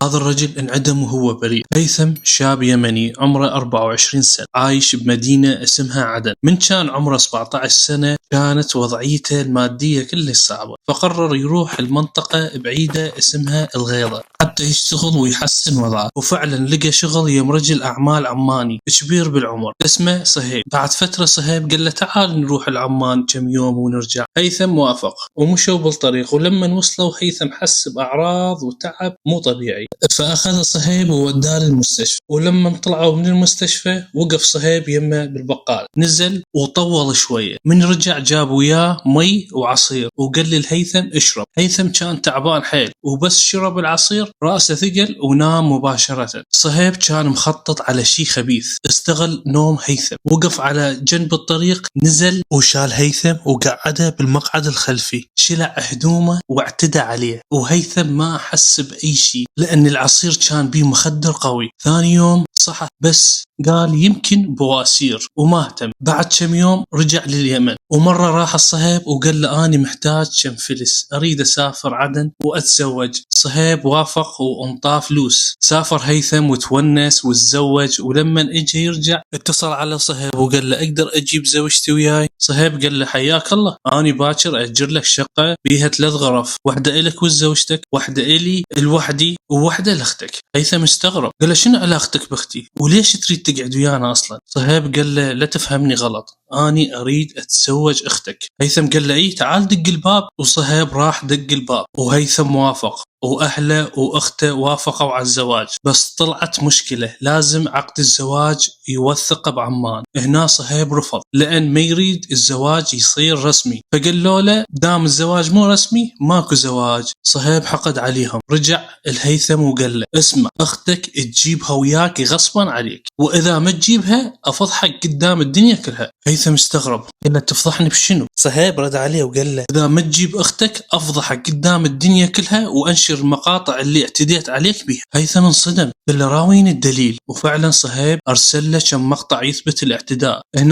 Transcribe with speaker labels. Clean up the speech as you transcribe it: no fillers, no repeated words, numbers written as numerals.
Speaker 1: هذا الرجل انعدم وهو بريء. هيثم شاب يمني عمره 24 سنة، عايش بمدينة اسمها عدن. من كان عمره 17 سنة كانت وضعيته المادية كلش صعبة، فقرر يروح المنطقة بعيدة اسمها الغيضة حتى يشتغل ويحسن وضعه. وفعلا لقى شغل يم رجل أعمال عماني كبير بالعمر اسمه صهيب. بعد فترة صهيب قال له تعال نروح العمان كم يوم ونرجع. هيثم وافق ومشوا بالطريق، ولما وصلوا هيثم حس بأعراض وتعب مو طبيعي، فأخذ صهيب ووداه للمستشفى. ولما طلعوا من المستشفى وقف صهيب يمه بالبقال، نزل وطول شوية. من رجع جاب وياه مي وعصير وقال للهيثم اشرب. هيثم كان تعبان حيل، وبس شرب العصير رأسه ثقل ونام مباشرة. صهيب كان مخطط على شي خبيث، استغل نوم هيثم، وقف على جنب الطريق، نزل وشال هيثم وقعده بالمقعد الخلفي، شلع هدومه واعتدى عليه. وهيثم ما أحس بأي شيء لأن العصير كان بيه مخدر قوي. ثاني يوم صحى بس قال يمكن بواسير وما اهتم. بعد كم يوم رجع لليمن، ومرة راح الصهيب وقال له أنا محتاج كم فلس، أريد أسافر عدن وأتزوج. صهيب وافق وانطاه فلوس. سافر هيثم وتونس وتزوج. ولما اجى يرجع اتصل على صهيب وقال له اقدر اجيب زوجتي وياي؟ صهيب قال له حياك الله، اني باكر اجر لك شقة بيها 3 غرف، واحدة الك وزوجتك، واحدة الي لوحدي وواحدة لاختك. هيثم استغرب قال له شنو علاقتك باختي؟ وليش تريد تقعد ويانا اصلا؟ صهيب قال له لا تفهمني غلط، اني اريد اتزوج اختك. هيثم قال له اي تعال دق الباب. وصهيب راح دق الباب وهيثم وافق، وأهله وأخته وافقوا على الزواج. بس طلعت مشكلة، لازم عقد الزواج يوثق بعمان. هنا صهيب رفض لأن ما يريد الزواج يصير رسمي، فقالوا له دام الزواج مو رسمي ماكو زواج. صهيب حقد عليهم، رجع الهيثم وقال له اسمع، أختك تجيبها وياك غصبا عليك، وإذا ما تجيبها أفضحك قدام الدنيا كلها. هيثم استغرب قال له تفضحني بشنو؟ صهيب رد عليه وقال له إذا ما تجيب أختك أفضحك قدام الدنيا كلها وأنشر المقاطع اللي اعتديت عليك بها. هيثم انصدم قال له راوين الدليل. وفعلا صهيب أرسل له كم مقطع يثبت الاعتداء. هنا